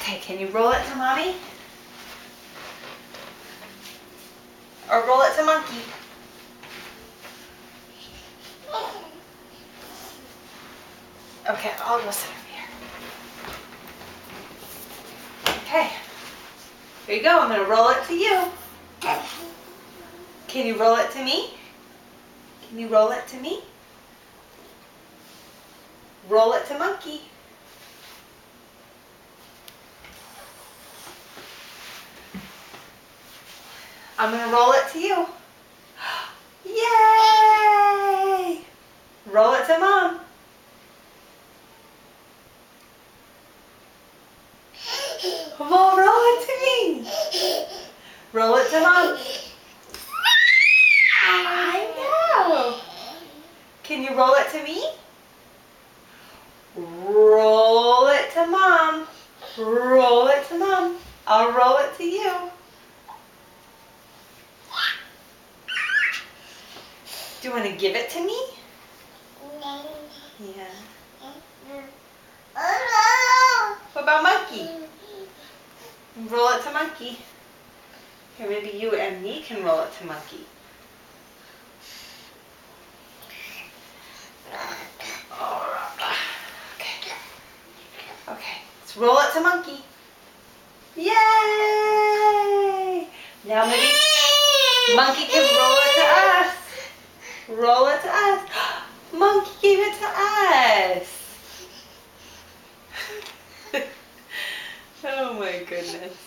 Okay, can you roll it to mommy? Or roll it to monkey? Okay, I'll go sit over here. Okay. Here you go. I'm going to roll it to you. Can you roll it to me? Can you roll it to me? Roll it to monkey. I'm going to roll it to you. Yay! Roll it to mom. Well, roll it to me. Roll it to mom. I know. Can you roll it to me? Roll it to mom. Roll it to mom. I'll roll it to you. Do you want to give it to me? Yeah. What about monkey? Roll it to monkey. Here, maybe you and me can roll it to monkey. Okay. Okay. Let's roll it to monkey. Yay! Now maybe monkey can roll it to us. Roll it to us. Monkey gave it to us. Oh my goodness.